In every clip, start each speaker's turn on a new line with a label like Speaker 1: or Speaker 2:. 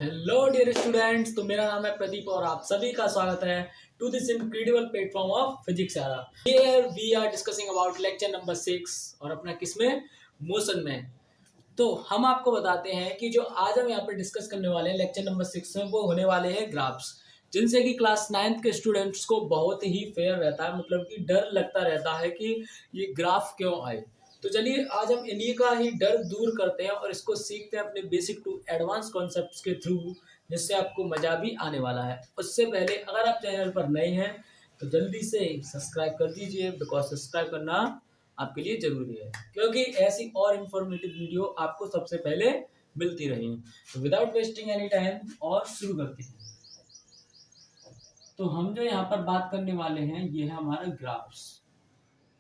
Speaker 1: Hello dear students, तो मेरा नाम है प्रदीप और आप सभी का स्वागत है to this incredible platform of physics यारा। Here we are discussing about lecture number 6 और अपना किसमें मोशन में। तो हम आपको बताते हैं कि जो आज हम यहाँ पर डिस्कस करने वाले हैं लेक्चर नंबर 6 में, वो होने वाले हैं ग्राफ्स, जिनसे कि क्लास 9th के स्टूडेंट्स को बहुत ही फेयर रहता है, मतलब कि डर लगता रहता है कि ये ग्राफ क्यों आए। तो चलिए आज हम इन्हीं का ही डर दूर करते हैं और इसको सीखते हैं अपने बेसिक टू एडवांस कॉन्सेप्ट्स के थ्रू, जिससे आपको मजा भी आने वाला है। उससे पहले अगर आप चैनल पर नए हैं तो जल्दी से सब्सक्राइब कर दीजिए, बिकॉज सब्सक्राइब करना आपके लिए जरूरी है, क्योंकि ऐसी और इन्फॉर्मेटिव वीडियो आपको सबसे पहले मिलती रही। तो विदाउट वेस्टिंग एनी टाइम और शुरू करते हैं। तो हम जो यहाँ पर बात करने वाले हैं ये है हमारा ग्राफ्स।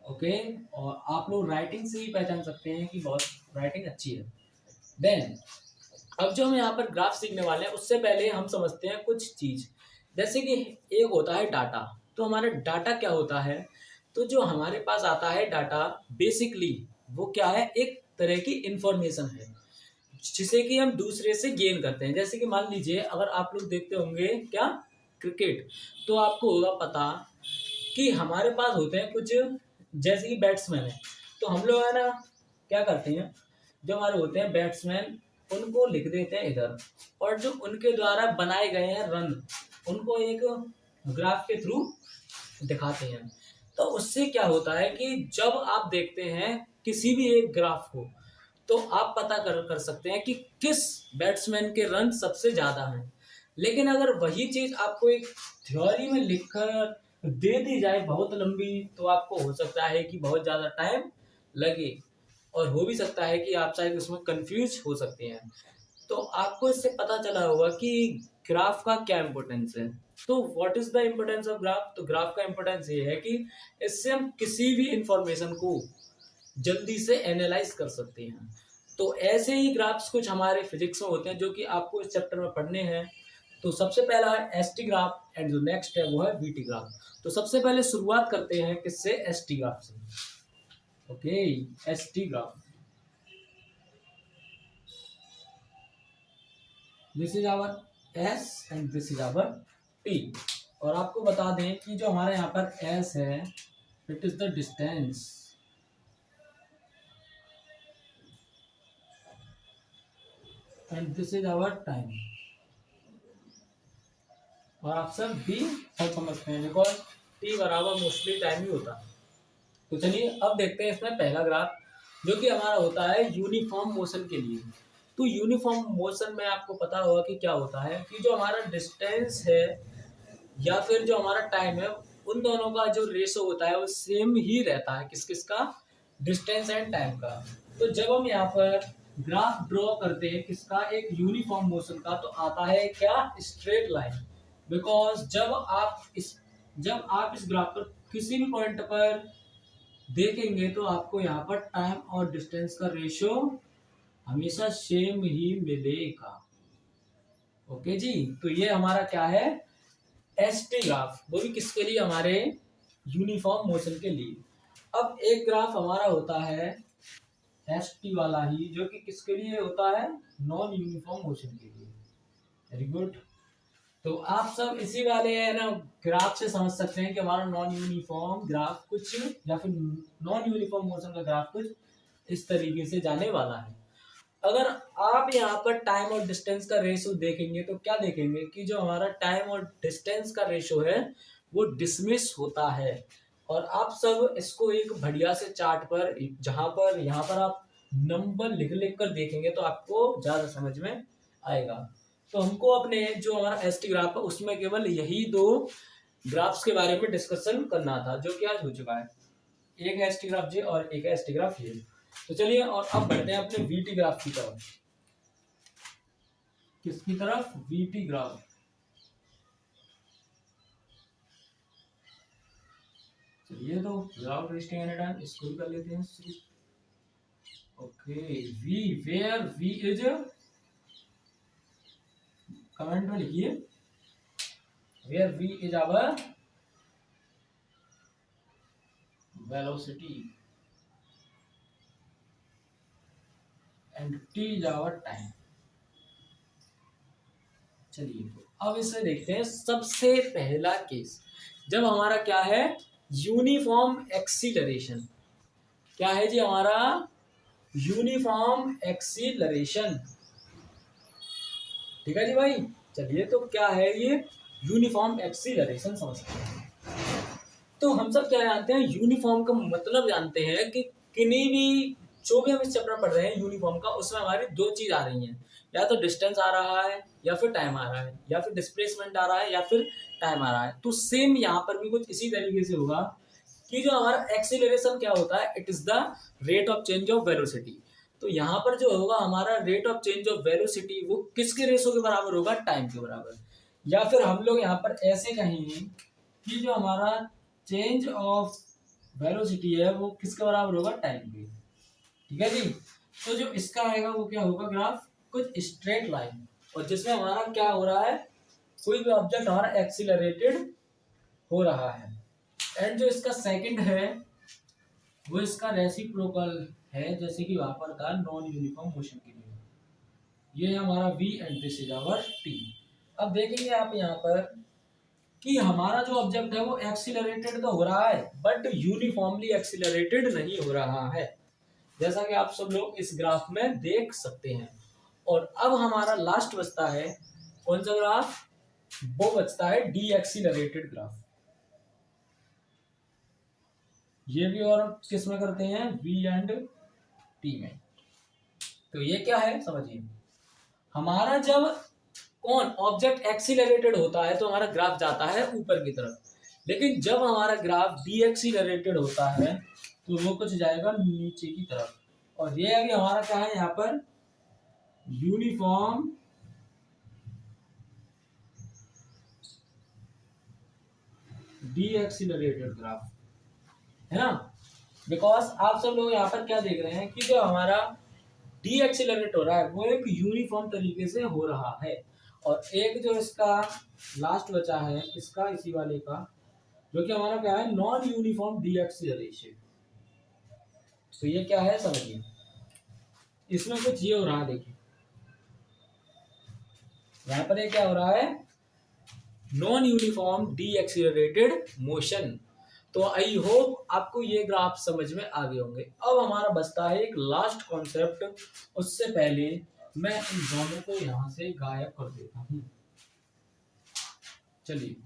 Speaker 1: ओके, और आप लोग राइटिंग से ही पहचान सकते हैं कि बहुत राइटिंग अच्छी है। देन अब जो हम यहाँ पर ग्राफ सीखने वाले हैं उससे पहले हम समझते हैं कुछ चीज, जैसे कि एक होता है डाटा। तो हमारा डाटा क्या होता है? तो जो हमारे पास आता है डाटा, बेसिकली वो क्या है, एक तरह की इंफॉर्मेशन है जिसे कि हम दूसरे से गेन करते हैं। जैसे कि मान लीजिए अगर आप लोग देखते होंगे क्या, क्रिकेट, तो आपको होगा पता कि हमारे पास होते हैं कुछ, जैसे कि बैट्समैन है, तो हम लोग है ना क्या करते हैं, जो हमारे होते हैं बैट्समैन उनको लिख देते हैं इधर, और जो उनके द्वारा बनाए गए हैं रन उनको एक ग्राफ के थ्रू दिखाते हैं। तो उससे क्या होता है कि जब आप देखते हैं किसी भी एक ग्राफ को, तो आप पता कर सकते हैं कि किस बैट्समैन के रन सबसे ज्यादा हैं। लेकिन अगर वही चीज आपको एक थ्योरी में लिखकर दे दी जाए बहुत लंबी, तो आपको हो सकता है कि बहुत ज्यादा टाइम लगे, और हो भी सकता है कि आप शायद उसमें कंफ्यूज हो सकते हैं। तो आपको इससे पता चला होगा कि ग्राफ का क्या इंपॉर्टेंस है। तो what is the importance of graph? तो ग्राफ का इंपॉर्टेंस ये है कि इससे हम किसी भी इंफॉर्मेशन को जल्दी से एनालाइज कर सकते हैं। तो ऐसे ही ग्राफ्स कुछ हमारे फिजिक्स में होते हैं जो कि आपको इस चैप्टर में पढ़ने हैं। तो सबसे पहला है एस टी ग्राफ एंड जो नेक्स्ट है वो है वी टी ग्राफ। तो सबसे पहले शुरुआत करते हैं किससे, एस टी ग्राफ से। Okay, S T graph, this is our S and this is our T. और आपको बता दें कि जो हमारे यहाँ पर एस है, it is the distance, and this is our time. और आप सब भी सब समझते हैं, बिकॉज टी बराबर मोस्टली टाइम ही होता है। तो चलिए अब देखते हैं इसमें पहला ग्राफ, जो कि हमारा होता है यूनिफॉर्म मोशन के लिए। तो यूनिफॉर्म मोशन में आपको पता होगा कि क्या होता है, कि जो हमारा डिस्टेंस है या फिर जो हमारा टाइम है, उन दोनों का जो रेशो होता है वो सेम ही रहता है। किस किस का? डिस्टेंस एंड टाइम का। तो जब हम यहाँ पर ग्राफ ड्रॉ करते हैं किसका, एक यूनिफॉर्म मोशन का, तो आता है क्या, स्ट्रेट लाइन। बिकॉज जब आप इस ग्राफ पर किसी भी पॉइंट पर देखेंगे तो आपको यहाँ पर टाइम और डिस्टेंस का रेशियो हमेशा सेम ही मिलेगा। ओके जी, तो ये हमारा क्या है, एस टी ग्राफ, वो भी किसके लिए, हमारे यूनिफॉर्म मोशन के लिए। अब एक ग्राफ हमारा होता है एस टी वाला ही, जो कि किसके लिए होता है, नॉन यूनिफॉर्म मोशन के लिए। Very good. तो आप सब इसी वाले है ना ग्राफ से समझ सकते हैं कि हमारा नॉन यूनिफॉर्म ग्राफ कुछ, या फिर नॉन यूनिफॉर्म मोशन का ग्राफ कुछ इस तरीके से जाने वाला है। अगर आप यहाँ पर टाइम और डिस्टेंस का रेशो देखेंगे तो क्या देखेंगे कि जो हमारा टाइम और डिस्टेंस का रेशो है वो डिसमिस होता है। और आप सब इसको एक बढ़िया से चार्ट पर, जहां पर यहाँ पर आप नंबर लिख लिख कर देखेंगे तो आपको ज्यादा समझ में आएगा। तो हमको अपने जो हमारा एस टी ग्राफ है उसमें केवल यही दो ग्राफ्स के बारे में डिस्कशन करना था, जो कि आज हो चुका है। एक है एस टी ग्राफ जे और एक है एस टी ग्राफ ये। तो चलिए और अब बढ़ते हैं अपने वीटी ग्राफ की तरफ। किसकी तरफ? VT graph. चलिए तो विदाउट वेस्टिंग एनी टाइम इसको भी कर लेते हैं शुरू। Okay, V, where V is, comment में लिखिए, where V is our velocity and T is our time. चलिए अब इसे देखते हैं। सबसे पहला केस जब हमारा क्या है, यूनिफॉर्म एक्सीलरेशन। क्या है जी हमारा, यूनिफॉर्म एक्सीलरेशन। ठीक है जी भाई। चलिए तो क्या है ये यूनिफॉर्म एक्सीलरेशन, समझते हैं। तो हम सब क्या जानते हैं, यूनिफॉर्म का मतलब जानते हैं कि किन्हीं भी, जो भी हम इस चैप्टर में पढ़ रहे हैं यूनिफॉर्म का, उसमें हमारी दो चीज आ रही हैं, या तो डिस्टेंस आ रहा है या फिर टाइम आ रहा है, या फिर डिस्प्लेसमेंट आ रहा है या फिर टाइम आ रहा है। तो सेम यहाँ पर भी कुछ इसी तरीके से होगा कि जो हमारा एक्सीलरेशन क्या होता है, it is the rate of change of velocity. तो यहाँ पर जो होगा हमारा rate of change of velocity, वो किसके रेशो के बराबर होगा, टाइम के बराबर। या फिर हम लोग यहाँ पर ऐसे कहेंगे कि जो हमारा चेंज ऑफ वेलोसिटी है वो किसके बराबर होगा, टाइम के। ठीक है जी। तो जो इसका आएगा वो क्या होगा, ग्राफ कुछ स्ट्रेट लाइन, और जिसमें हमारा क्या हो रहा है, कोई भी ऑब्जेक्ट हमारा एक्सीलरेटेड हो रहा है। एंड जो इसका सेकंड है वो इसका रेसिप्रोकल है, जैसे कि वहां पर था नॉन यूनिफॉर्म मोशन के लिए। ये है हमारा v and this is our t। अब देखेंगे आप यहाँ पर कि हमारा जो ऑब्जेक्ट है वो एक्सीलरेटेड तो हो रहा है, बट यूनिफॉर्मली एक्सीलरेटेड नहीं हो रहा है, जैसा कि आप सब लोग इस ग्राफ में देख सकते हैं। और अब हमारा लास्ट बचता है कौन सा ग्राफ, वो बचता है डी एक्सीलरेटेड ग्राफ। ये भी और किस में करते हैं, v एंड t में। तो ये क्या है समझिए, हमारा जब कौन ऑब्जेक्ट एक्सीलरेटेड होता है तो हमारा ग्राफ जाता है ऊपर की तरफ, लेकिन जब हमारा ग्राफ डी एक्सीलरेटेड होता है तो वो कुछ जाएगा नीचे की तरफ। और ये अभी हमारा क्या है यहाँ पर, यूनिफॉर्म डी एक्सीलरेटेड ग्राफ है ना। बिकॉज आप सब लोग यहाँ पर क्या देख रहे हैं कि जो हमारा डी एक्सीलरेट हो रहा है वो एक यूनिफॉर्म तरीके से हो रहा है, और एक जो इसका लास्ट बचा है इसका, इसी वाले का, जो कि हमारा क्या है, नॉन यूनिफॉर्म डी एक्सीलरेशन। तो ये क्या है समझिए, इसमें कुछ ये हो रहा है, देखिए यहाँ पर ये क्या हो रहा है, non uniform D accelerated motion. तो आई होप आपको ये ग्राफ समझ में आ गए होंगे। अब हमारा बचता है एक लास्ट कॉन्सेप्ट, उससे पहले मैं इन दोनों को यहां से गायब कर देता हूं। चलिए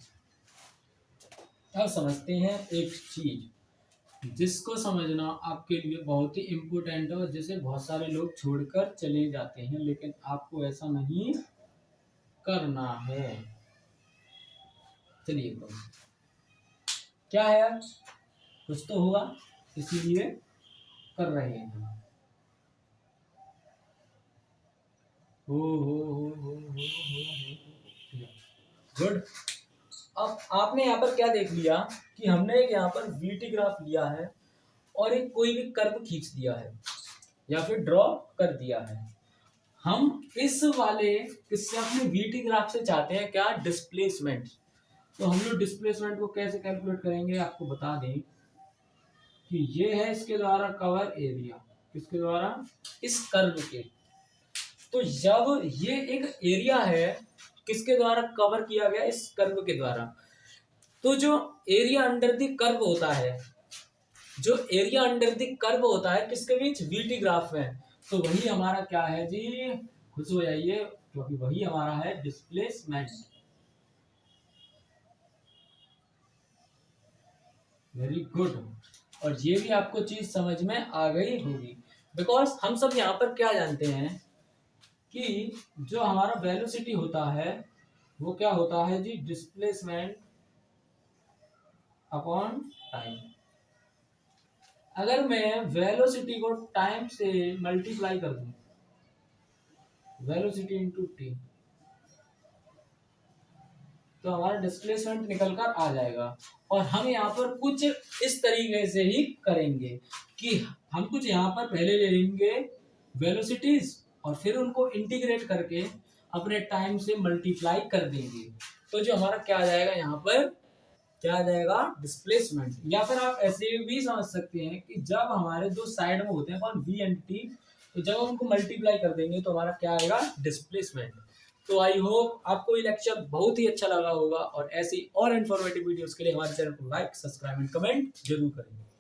Speaker 1: अब समझते हैं एक चीज जिसको समझना आपके लिए बहुत ही इम्पोर्टेंट है, और जिसे बहुत सारे लोग छोड़कर चले जाते हैं, लेकिन आपको ऐसा नहीं करना है। चलिए तो क्या है यार, कुछ तो होगा इसीलिए कर रहे हैं। हो गुड। अब आपने यहाँ पर क्या देख लिया कि हमने एक यहाँ पर वीटी ग्राफ लिया है और एक कोई भी कर्व खींच दिया है या फिर ड्रॉ कर दिया है। हम इस वाले किससे अपने वीटी ग्राफ से चाहते हैं क्या, डिस्प्लेसमेंट। तो हम लोग डिस्प्लेसमेंट को कैसे कैलकुलेट करेंगे, आपको बता दें कि ये है इसके द्वारा कवर एरिया, किसके द्वारा, इस कर्व के। तो जब ये एक एरिया है किसके द्वारा कवर किया गया, इस कर्व के द्वारा, तो जो एरिया अंडर द कर्व होता है, जो एरिया अंडर द कर्व होता है किसके बीच, वीटी ग्राफ में, तो वही हमारा क्या है जी, खुश हो जाइए, क्योंकि वही हमारा है डिस्प्लेसमेंट। Very good. और ये भी आपको चीज समझ में आ गई होगी, बिकॉज हम सब यहाँ पर क्या जानते हैं कि जो हमारा वेलोसिटी होता है वो क्या होता है जी, डिस्प्लेसमेंट अपॉन टाइम। अगर मैं वेलोसिटी को टाइम से मल्टीप्लाई कर दूं, वेलोसिटी इंटू टी, तो हमारा डिस्प्लेसमेंट निकल कर आ जाएगा। और हम यहाँ पर कुछ इस तरीके से ही करेंगे कि हम कुछ यहाँ पर पहले ले लेंगे वेलोसिटीज और फिर उनको इंटीग्रेट करके अपने टाइम से मल्टीप्लाई कर देंगे। तो जो हमारा क्या आ जाएगा यहाँ पर, क्या आ जाएगा, डिस्प्लेसमेंट। या फिर आप ऐसे भी समझ सकते हैं कि जब हमारे दो साइड में होते हैं वी एंड टी, तो जब हम उनको मल्टीप्लाई कर देंगे तो हमारा क्या आएगा, डिस्प्लेसमेंट। तो आई होप आपको ये लेक्चर बहुत ही अच्छा लगा होगा और ऐसी और इन्फॉर्मेटिव वीडियोस के लिए हमारे चैनल को लाइक, सब्सक्राइब एंड कमेंट जरूर करेंगे।